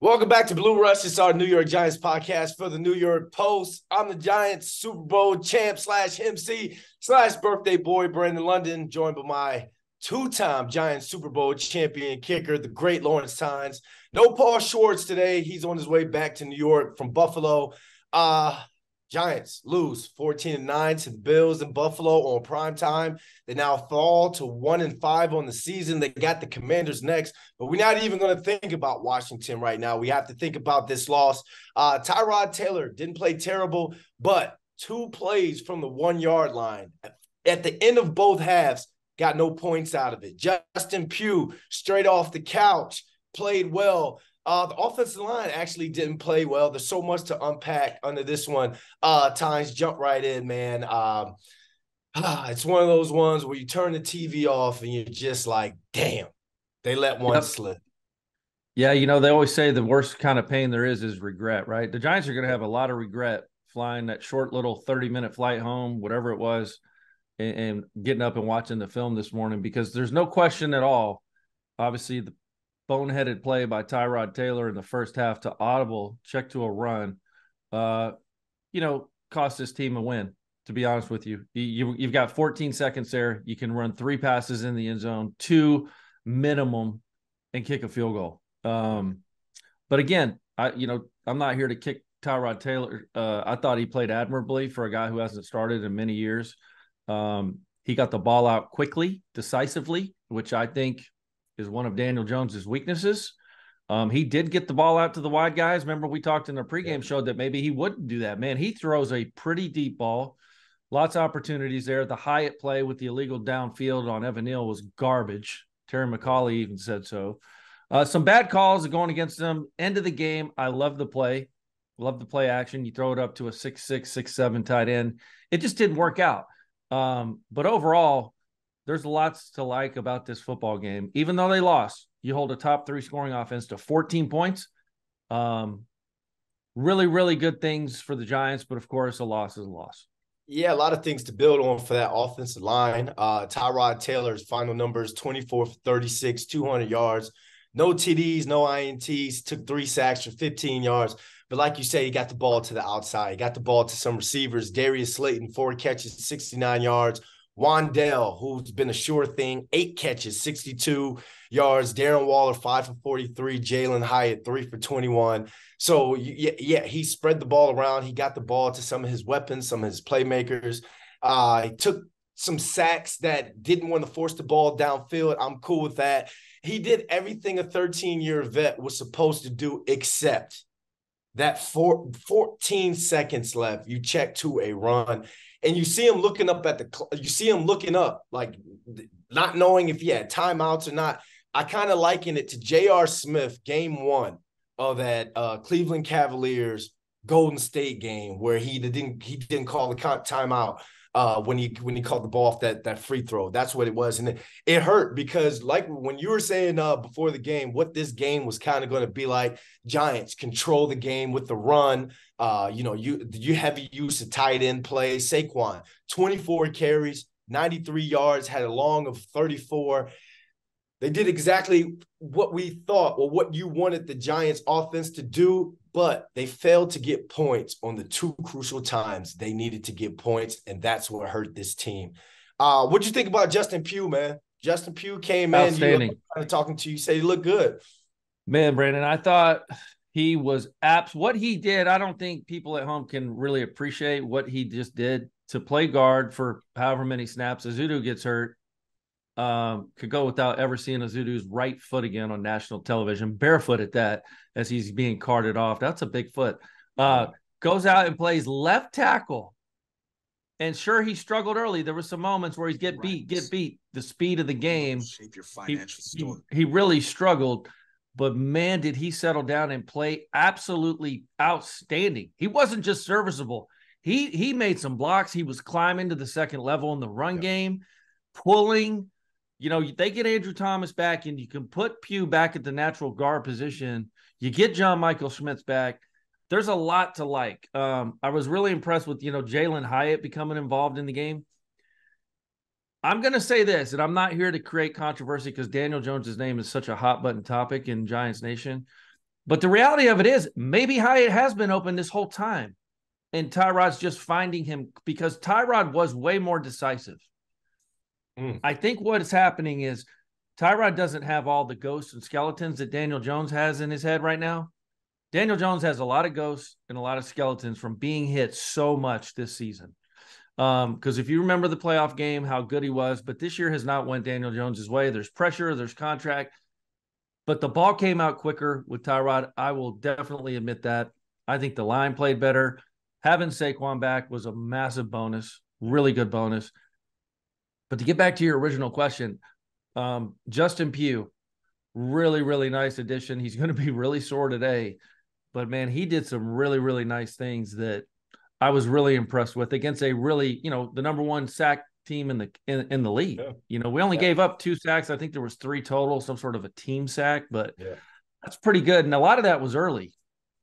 Welcome back to Blue Rush. It's our New York Giants podcast for the New York Post. I'm the Giants Super Bowl champ slash MC slash birthday boy, Brandon London, joined by my two-time Giants Super Bowl champion kicker, the great Lawrence Tynes. No Paul Schwartz today. He's on his way back to New York from Buffalo. Giants lose 14-9 to the Bills in Buffalo on prime time. They now fall to 1-5 on the season. They got the Commanders next, but we're not even going to think about Washington right now. We have to think about this loss. Tyrod Taylor didn't play terrible, but 2 plays from the 1-yard line at the end of both halves got no points out of it. Justin Pugh, straight off the couch, played well. The offensive line actually didn't play well. There's so much to unpack under this one. Tynes, jump right in, man. It's one of those ones where you turn the TV off and you're just like, damn, they let one slip. Yeah, they always say the worst kind of pain there is regret, right? The Giants are going to have a lot of regret flying that short little 30-minute flight home, whatever it was, and getting up and watching the film this morning, because there's no question at all. Obviously, the boneheaded play by Tyrod Taylor in the first half to audible check to a run, cost this team a win, to be honest with you. You've got 14 seconds there. You can run 3 passes in the end zone, 2 minimum, and kick a field goal. But again, I'm not here to kick Tyrod Taylor. I thought he played admirably for a guy who hasn't started in many years. He got the ball out quickly, decisively, which I think is one of Daniel Jones's weaknesses. He did get the ball out to the wide guys. Remember, we talked in the pregame show that maybe he wouldn't do that. Man, he throws a pretty deep ball. Lots of opportunities there. The Hyatt play with the illegal downfield on Evan Neal was garbage. Terry McCauley even said so. Some bad calls going against them. End of the game, I love the play. Love the play action. You throw it up to a 6'6", 6'7" tight end. It just didn't work out. But overall, there's lots to like about this football game. Even though they lost, you hold a top 3 scoring offense to 14 points. Really, really good things for the Giants, but of course, a loss is a loss. Yeah, a lot of things to build on for that offensive line. Tyrod Taylor's final numbers, 24 for 36, 200 yards. No TDs, no INTs, took 3 sacks for 15 yards. But like you say, he got the ball to the outside. He got the ball to some receivers. Darius Slayton, 4 catches, 69 yards. Wandell, who's been a sure thing, 8 catches, 62 yards. Darren Waller, 5 for 43. Jalen Hyatt, 3 for 21. So, yeah, he spread the ball around. He got the ball to some of his weapons, some of his playmakers. He took some sacks that didn't want to force the ball downfield. I'm cool with that. He did everything a 13-year vet was supposed to do, except that 14 seconds left. You check to a run. And you see him looking up like not knowing if he had timeouts or not. I kind of liken it to J.R. Smith, game 1 of that Cleveland Cavaliers Golden State game, where he didn't call the timeout when he called the ball off that free throw. That's what it was. And it hurt because, like when you were saying before the game, what this game was kind of going to be like, Giants control the game with the run. You heavy use of tight end play. Saquon, 24 carries, 93 yards, had a long of 34. They did exactly what we thought, or what you wanted the Giants offense to do, but they failed to get points on the 2 crucial times they needed to get points, and that's what hurt this team. What'd you think about Justin Pugh, man? Justin Pugh came in. Outstanding. Talking to you, say he looked good. Man, Brandon, I thought he was what he did. I don't think people at home can really appreciate what he just did to play guard for however many snaps. Azudu gets hurt. Could go without ever seeing Azudu's right foot again on national television, barefoot at that, as he's being carted off. That's a big foot. Goes out and plays left tackle. And sure, he struggled early. There were some moments where he's get beat. The speed of the game. Shape your financial story. He really struggled, but man, did he settle down and play absolutely outstanding. He wasn't just serviceable. He made some blocks. He was climbing to the second level in the run game, pulling. They get Andrew Thomas back, and you can put Pugh back at the natural guard position. You get John Michael Schmitz back. There's a lot to like. I was really impressed with, Jalen Hyatt becoming involved in the game. I'm going to say this, and I'm not here to create controversy because Daniel Jones' name is such a hot button topic in Giants Nation. But the reality of it is maybe Hyatt has been open this whole time. And Tyrod's just finding him because Tyrod was way more decisive. I think what is happening is Tyrod doesn't have all the ghosts and skeletons that Daniel Jones has in his head right now. Daniel Jones has a lot of ghosts and a lot of skeletons from being hit so much this season. Because if you remember the playoff game, how good he was, but this year has not went Daniel Jones's way. There's pressure, there's contract, but the ball came out quicker with Tyrod. I will definitely admit that. I think the line played better. Having Saquon back was a massive bonus, really good bonus. But to get back to your original question, Justin Pugh, really, really nice addition. He's going to be really sore today. But, man, he did some really, really nice things that I was really impressed with against a really, the number one sack team in the league. Yeah. We only gave up 2 sacks. I think there was 3 total, some sort of a team sack. But that's pretty good. And a lot of that was early,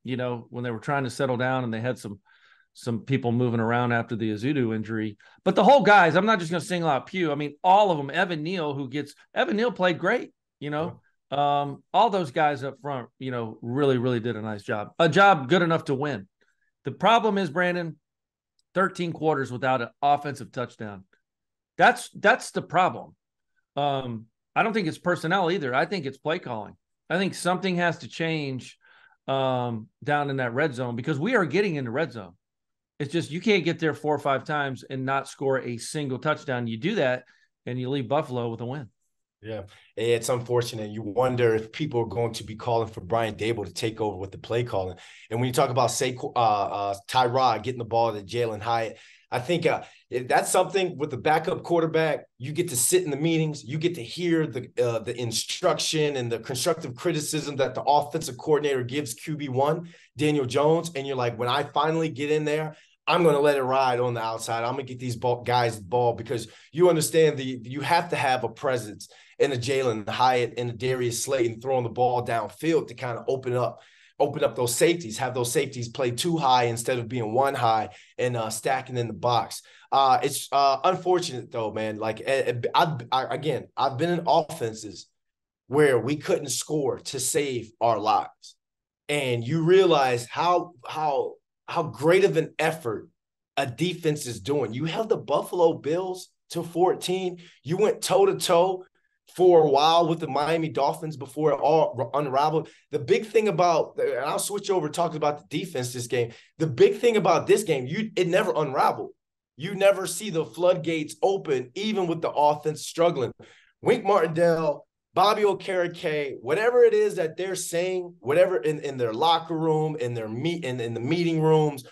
when they were trying to settle down and they had some people moving around after the Azudu injury. But the whole guys, I'm not just going to single out Pugh. I mean, all of them. Evan Neal played great, all those guys up front, really, really did a nice job. A job good enough to win. The problem is, Brandon, 13 quarters without an offensive touchdown. That's the problem. I don't think it's personnel either. I think it's play calling. I think something has to change down in that red zone because we are getting in the red zone. It's just you can't get there 4 or 5 times and not score a single touchdown. You do that, and you leave Buffalo with a win. Yeah, it's unfortunate. You wonder if people are going to be calling for Brian Dabo to take over with the play calling. And when you talk about Tyrod getting the ball to Jalen Hyatt, I think that's something with the backup quarterback. You get to sit in the meetings. You get to hear the instruction and the constructive criticism that the offensive coordinator gives QB1, Daniel Jones. And you're like, when I finally get in there, I'm going to let it ride on the outside. I'm going to get these guys the ball because you understand you have to have a presence in the Jalen Hyatt and the Darius Slayton throwing the ball downfield to kind of open up those safeties, have those safeties play 2 high instead of being 1 high and stacking in the box. It's unfortunate though, man. Like I've been in offenses where we couldn't score to save our lives. And you realize how great of an effort a defense is doing. You held the Buffalo Bills to 14. You went toe-to-toe for a while with the Miami Dolphins before it all unraveled. The big thing about, and I'll switch over talking about the defense this game. The big thing about this game, it never unraveled. You never see the floodgates open, even with the offense struggling. Wink Martindale, Bobby Okereke, whatever it is that they're saying, whatever in their locker room, in their in the meeting rooms,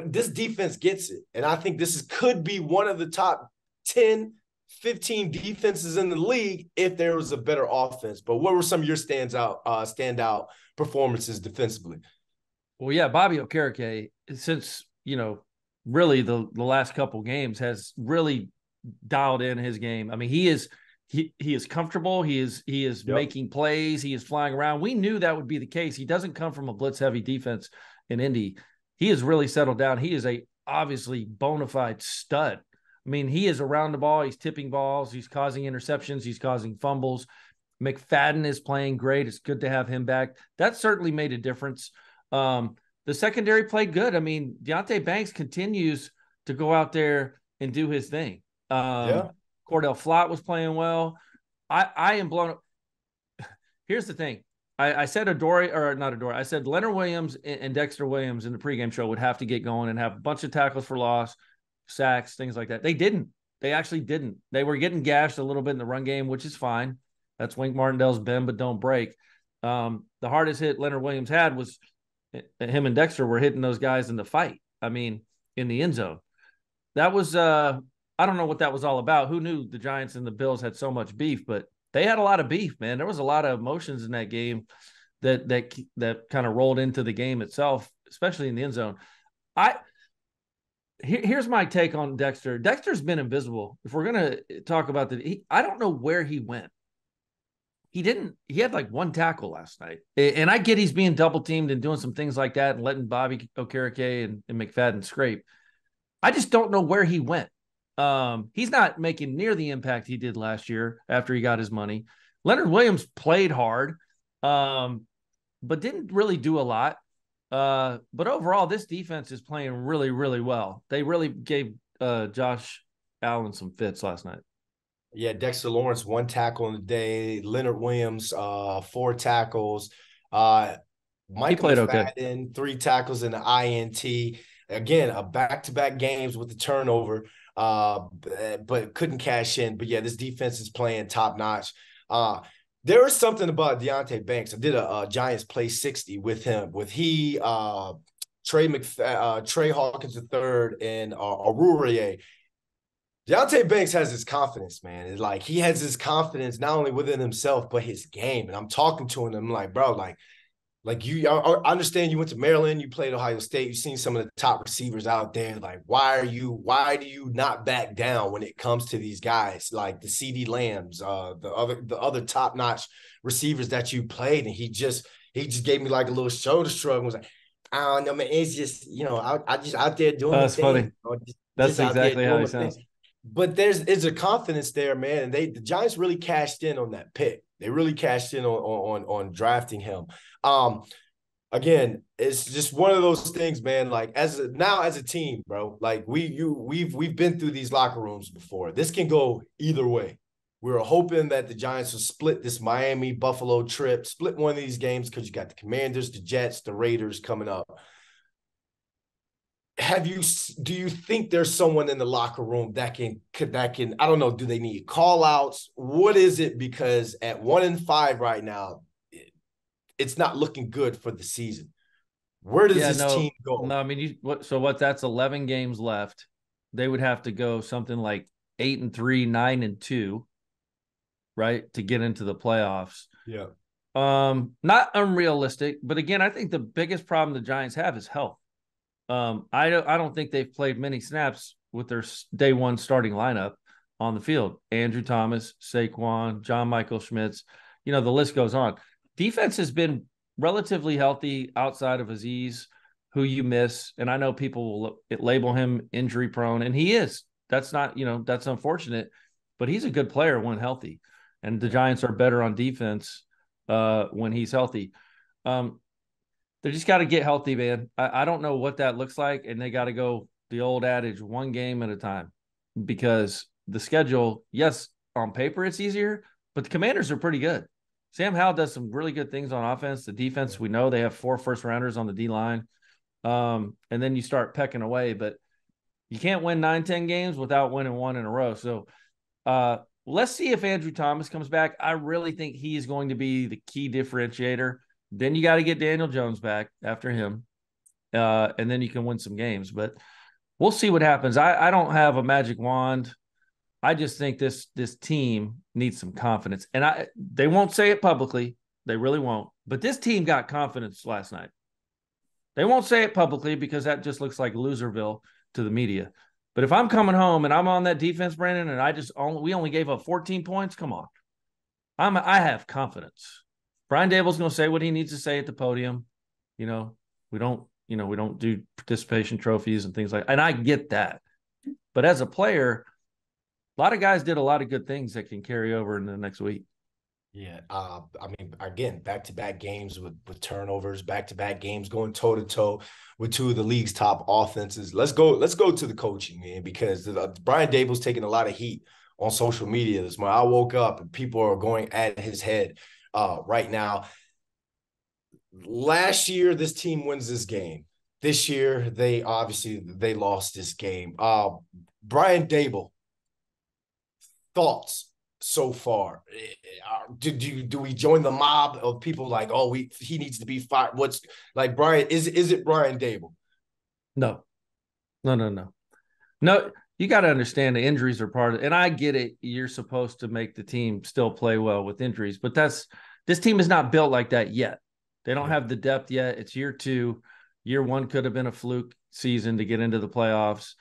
this defense gets it. And I think could be one of the top 10, 15 defenses in the league if there was a better offense. But what were some of your standout performances defensively? Well, yeah, Bobby Okereke, since, really the last couple games has really dialed in his game. I mean, he is comfortable. He is making plays. He is flying around. We knew that would be the case. He doesn't come from a blitz heavy defense in Indy. He has really settled down. He is a obviously bona fide stud. I mean, he is around the ball. He's tipping balls. He's causing interceptions. He's causing fumbles. McFadden is playing great. It's good to have him back. That certainly made a difference. The secondary played good. I mean, Deonte Banks continues to go out there and do his thing. Cordell Flott was playing well. I am blown up. Here's the thing. I said I said Leonard Williams and Dexter Williams in the pregame show would have to get going and have a bunch of tackles for loss, sacks, things like that. They didn't. They actually didn't. They were getting gashed a little bit in the run game, which is fine. That's Wink Martindale's bend, but don't break. The hardest hit Leonard Williams had was him and Dexter were hitting those guys in the fight. I mean, in the end zone. That was I don't know what that was all about. Who knew the Giants and the Bills had so much beef, but they had a lot of beef, man. There was a lot of emotions in that game that kind of rolled into the game itself, especially in the end zone. Here's my take on Dexter. Dexter's been invisible. If we're going to talk about I don't know where he went. He had like 1 tackle last night. And I get he's being double teamed and doing some things like that and letting Bobby Okereke and McFadden scrape. I just don't know where he went. He's not making near the impact he did last year after he got his money. Leonard Williams played hard. but didn't really do a lot. But overall, this defense is playing really, really well. They really gave Josh Allen some fits last night. Yeah, Dexter Lawrence, 1 tackle in the day. Leonard Williams, 4 tackles. He Micah played okay. McFadden, 3 tackles in the INT. Again, a back-to-back games with the turnover, but couldn't cash in. But yeah, this defense is playing top-notch. There is something about Deonte Banks. I did a Giants play 60 with him, Trey Hawkins III and Aururier. Deonte Banks has his confidence, man. It's like he has his confidence not only within himself, but his game. And I'm talking to him, I'm like, bro, like you, I understand you went to Maryland, you played Ohio State, you've seen some of the top receivers out there. Like, why do you not back down when it comes to these guys like the CD Lambs, the other top notch receivers that you played? And he just gave me like a little shoulder shrug and was like, I don't know, man. It's just, I just out there doing my That's funny. thing. That's Just out there exactly how doing he my thing. sounds. But there's a confidence there, man. And the Giants really cashed in on that pick. They really cashed in on drafting him. Again, it's just one of those things, man. Like as a team, bro. Like we've been through these locker rooms before. This can go either way. We were hoping that the Giants would split this Miami Buffalo trip, split one of these games because you got the Commanders, the Jets, the Raiders coming up. Do you think there's someone in the locker room that can I don't know, do they need call outs? What is it? Because at 1-5 right now, it's not looking good for the season. Where does this team go? No, I mean, that's 11 games left. They would have to go something like 8-3, 9-2, right, to get into the playoffs. Yeah. Not unrealistic, but again, I think the biggest problem the Giants have is health. I don't think they've played many snaps with their day one starting lineup on the field. Andrew Thomas, Saquon, John Michael Schmitz, the list goes on. Defense has been relatively healthy outside of Aziz, who you miss. And I know people will label him injury prone, and he is. That's not, that's unfortunate, but he's a good player when healthy. And the Giants are better on defense when he's healthy. They just got to get healthy, man. I don't know what that looks like, and they got to go the old adage, one game at a time, because the schedule, yes, on paper it's easier, but the Commanders are pretty good. Sam Howell does some really good things on offense. The defense, we know they have 4 first-rounders on the D-line, and then you start pecking away, but you can't win 9-10 games without winning one in a row. So let's see if Andrew Thomas comes back. I really think he's going to be the key differentiator. Then you got to get Daniel Jones back after him, and then you can win some games. But we'll see what happens. I don't have a magic wand. I just think this team needs some confidence. And they won't say it publicly. They really won't. But this team got confidence last night. They won't say it publicly because that just looks like Loserville to the media. But if I'm coming home and I'm on that defense, Brandon, and we only gave up 14 points, come on. I have confidence. Brian Dable's going to say what he needs to say at the podium. We don't do participation trophies and things like that. And I get that. But as a player, a lot of guys did a lot of good things that can carry over in the next week. Yeah. I mean, again, back-to-back games with turnovers, back-to-back games going toe-to-toe with 2 of the league's top offenses. Let's go to the coaching, man, because Brian Dable's taking a lot of heat on social media this morning. I woke up and people are going at his head right now. Last year, this team wins this game. This year, they lost this game. Brian Dabo, thoughts so far? Do we join the mob of people like, oh, he needs to be fired? What's like, Brian? Is it Brian Dabo? No. You got to understand the injuries are part of it. And I get it. You're supposed to make the team still play well with injuries, but this team is not built like that yet. They don't have the depth yet. It's year 2. Year 1 could have been a fluke season to get into the playoffs.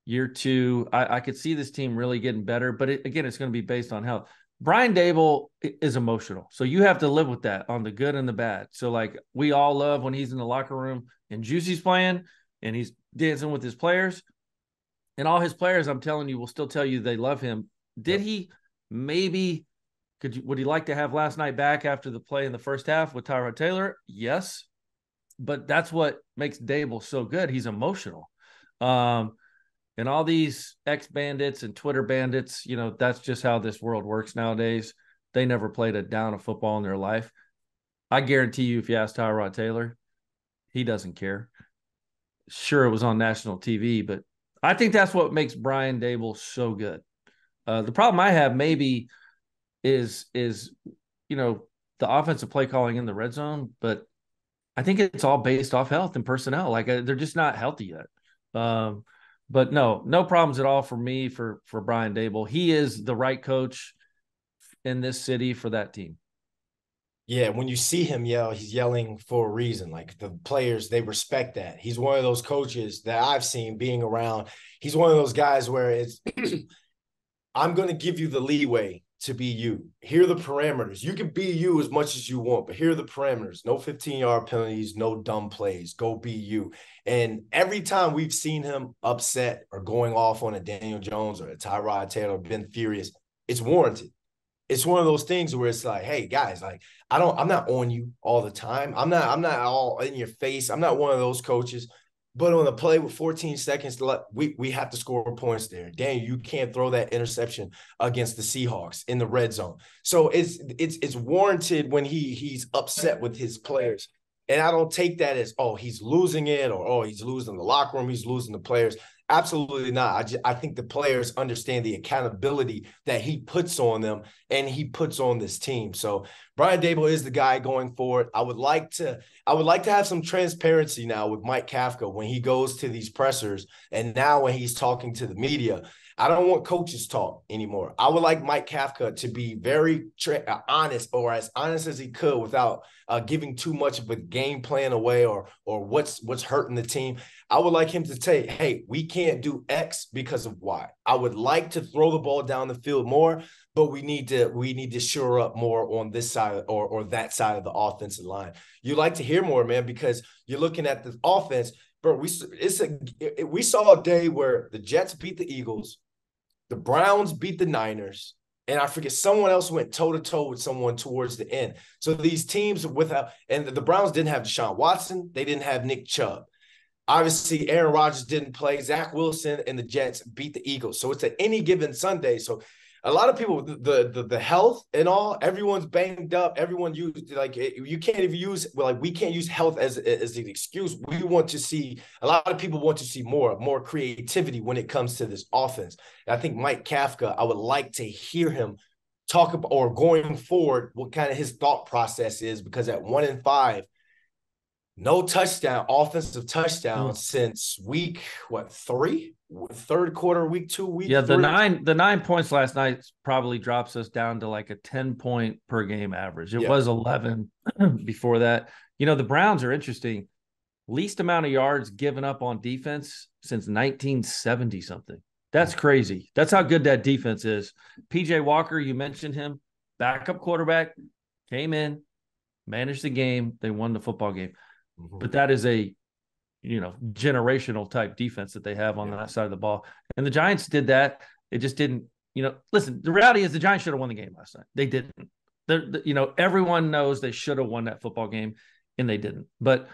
Year 2, I could see this team really getting better, but again, it's going to be based on health. Brian Dable is emotional, so you have to live with that on the good and the bad. So, like, we all love when he's in the locker room and Juicy's playing and he's dancing with his players. And all his players, I'm telling you, will still tell you they love him. Did he maybe Would you like to have last night back after the play in the first half with Tyrod Taylor? Yes. But that's what makes Dable so good. He's emotional. And all these ex-bandits and Twitter bandits, that's just how this world works nowadays. They never played a down of football in their life. I guarantee you, if you ask Tyrod Taylor, he doesn't care. Sure, it was on national TV, but I think that's what makes Brian Dable so good. The problem I have maybe is the offensive play calling in the red zone, but I think it's all based off health and personnel. Like they're just not healthy yet. But no problems at all for me for Brian Dable. He is the right coach in this city for that team. Yeah, when you see him yell, he's yelling for a reason. Like the players, they respect that. He's one of those coaches that I've seen being around. He's one of those guys where it's, I'm going to give you the leeway to be you. Here are the parameters. You can be you as much as you want, but here are the parameters. No 15-yard penalties, no dumb plays. Go be you. And every time we've seen him upset or going off on a Daniel Jones or a Tyrod Taylor, been furious, it's warranted. It's one of those things where it's like, hey guys, like I'm not on you all the time. I'm not all in your face. I'm not one of those coaches. But on a play with 14 seconds left, we have to score points there. Daniel, you can't throw that interception against the Seahawks in the red zone. So it's warranted when he's upset with his players. And I don't take that as, oh, he's losing it or, oh, he's losing the locker room, he's losing the players. Absolutely not. I think the players understand the accountability that he puts on them and he puts on this team. So Brian Dable is the guy going forward. I would like to have some transparency now with Mike Kafka when he goes to these pressers and now when he's talking to the media. I don't want coaches talk anymore. I would like Mike Kafka to be very honest, or as honest as he could, without giving too much of a game plan away or what's hurting the team. I would like him to say, hey, we can't do X because of Y. I would like to throw the ball down the field more, but we need to shore up more on this side or that side of the offensive line. You like to hear more, man, because you're looking at the offense. Bro, we saw a day where the Jets beat the Eagles, the Browns beat the Niners, and I forget someone else went toe-to-toe with someone towards the end. So these teams and the Browns didn't have Deshaun Watson. They didn't have Nick Chubb. Obviously, Aaron Rodgers didn't play. Zach Wilson and the Jets beat the Eagles. So it's at any given Sunday. So a lot of people, the health and all, everyone's banged up. Everyone used, like, you can't even use, like, we can't use health as an excuse. We want to see, a lot of people want to see more creativity when it comes to this offense. And I think Mike Kafka, I would like to hear him talk about, or going forward, what kind of his thought process is, because at 1-5, no offensive touchdown since week, third quarter, week 2, week 3. Yeah, the 9 points last night probably drops us down to like a 10-point per game average. It was 11 before that. The Browns are interesting. Least amount of yards given up on defense since 1970 something. That's crazy. That's how good that defense is. PJ Walker, you mentioned him, backup quarterback, came in, managed the game. They won the football game. But that is a, generational type defense that they have on that side of the ball. And the Giants did that. It just didn't, listen, the reality is the Giants should have won the game last night. They didn't. Everyone knows they should have won that football game, and they didn't. But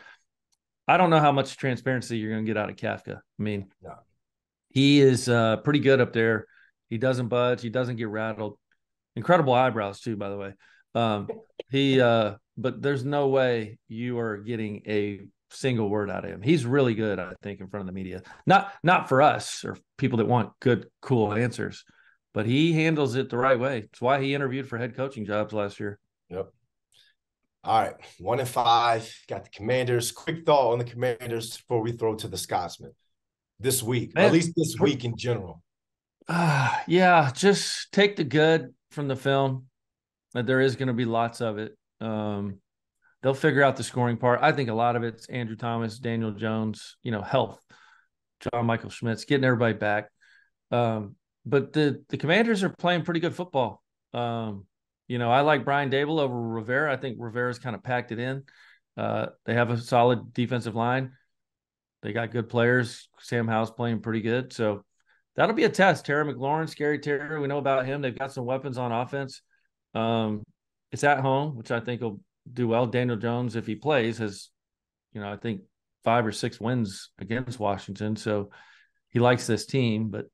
I don't know how much transparency you're going to get out of Kafka. I mean, he is pretty good up there. He doesn't budge. He doesn't get rattled. Incredible eyebrows too, by the way. But there's no way you are getting a single word out of him. He's really good, I think, in front of the media. Not for us or people that want good, cool answers, but he handles it the right way. It's why he interviewed for head coaching jobs last year. Yep. All right, 1-5. Got the Commanders. Quick thought on the Commanders before we throw to the Scotsman this week, at least this week in general. Yeah, just take the good from the film. That there is going to be lots of it. They'll figure out the scoring part. I think a lot of it's Andrew Thomas, Daniel Jones, health, John Michael Schmitz, getting everybody back. But the Commanders are playing pretty good football. I like Brian Dable over Rivera. I think Rivera's kind of packed it in. They have a solid defensive line. They got good players. Sam Howell's playing pretty good. So that'll be a test. Terry McLaurin, Scary Terry, we know about him. They've got some weapons on offense. It's at home, which I think will do well. Daniel Jones, if he plays, has, I think 5 or 6 wins against Washington. So he likes this team, but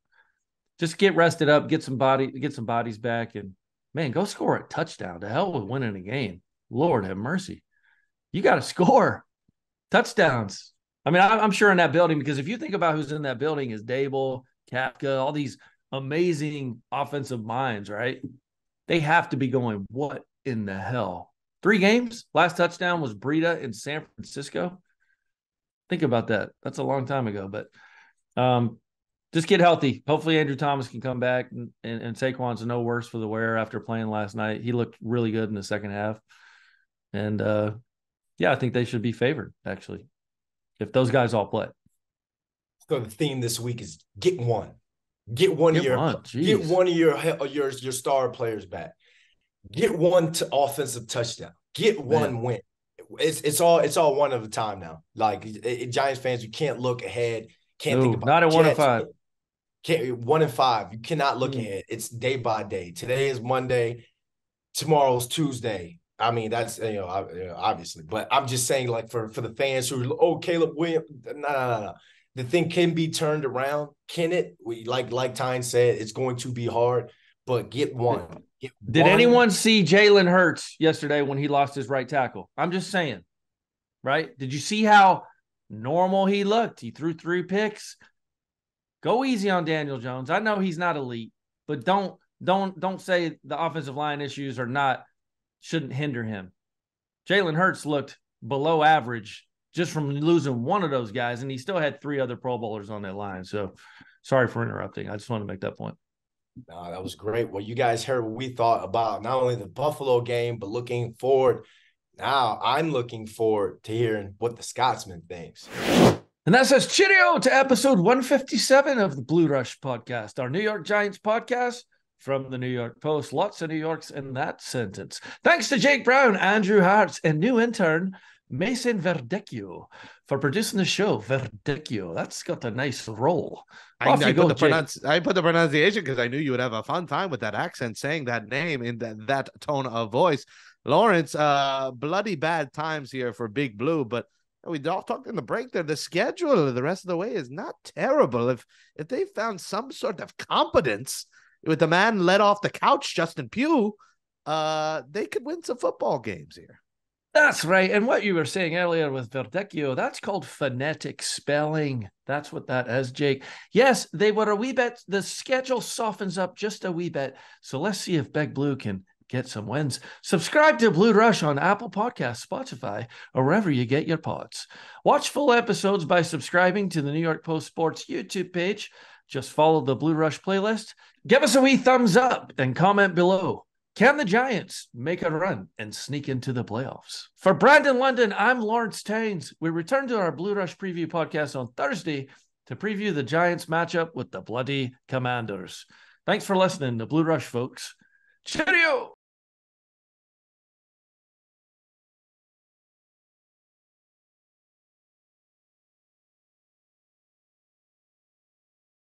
just get rested up, get some bodies back, and man, go score a touchdown. To hell with winning a game. Lord have mercy. You got to score touchdowns. I mean, I'm sure in that building, because if you think about who's in that building, is Dabo, Kafka, all these amazing offensive minds, right? They have to be going, what in the hell? 3 games? Last touchdown was Breida in San Francisco. Think about that. That's a long time ago, but just get healthy. Hopefully Andrew Thomas can come back, and Saquon's no worse for the wear after playing last night. He looked really good in the second half. And I think they should be favored, actually, if those guys all play. So the theme this week is get one. Get one of your star players back. Get one to offensive touchdown. Get one win. It's all one at a time now. Like Giants fans, you can't look ahead. Can't think about not at 1 and 5. Can't 1 and 5. You cannot look ahead. It's day by day. Today is Monday. Tomorrow's Tuesday. I mean, that's obviously, but I'm just saying, like for the fans who Caleb Williams, no. The thing can be turned around. Can it? Like Tynes said, it's going to be hard, but get one. Did anyone see Jalen Hurts yesterday when he lost his right tackle? I'm just saying, right? Did you see how normal he looked? He threw 3 picks. Go easy on Daniel Jones. I know he's not elite, but don't say the offensive line issues shouldn't hinder him. Jalen Hurts looked below average just from losing one of those guys, and he still had 3 other Pro Bowlers on that line. So sorry for interrupting. I just want to make that point. No, that was great. Well, you guys heard what we thought about not only the Buffalo game, but looking forward. Now I'm looking forward to hearing what the Scotsman thinks. And that says cheerio to episode 157 of the Blue Rush podcast, our New York Giants podcast from the New York Post. Lots of New Yorks in that sentence. Thanks to Jake Brown, Andrew Hartz, and new intern Mason Verdecchio for producing the show. Verdecchio, that's got a nice roll. I put the pronunciation because I knew you would have a fun time with that accent, saying that name in that tone of voice. Lawrence, bloody bad times here for Big Blue, but we all talked in the break there. The schedule the rest of the way is not terrible. If they found some sort of competence with the man led off the couch, Justin Pugh, they could win some football games here. That's right. And what you were saying earlier with Verdecchio, that's called phonetic spelling. That's what that is, Jake. Yes, they were a wee bit. The schedule softens up just a wee bit. So let's see if Big Blue can get some wins. Subscribe to Blue Rush on Apple Podcasts, Spotify, or wherever you get your pods. Watch full episodes by subscribing to the New York Post Sports YouTube page. Just follow the Blue Rush playlist. Give us a wee thumbs up and comment below. Can the Giants make a run and sneak into the playoffs? For Brandon London, I'm Lawrence Tynes. We return to our Blue Rush preview podcast on Thursday to preview the Giants matchup with the Bloody Commanders. Thanks for listening to Blue Rush, folks. Cheerio!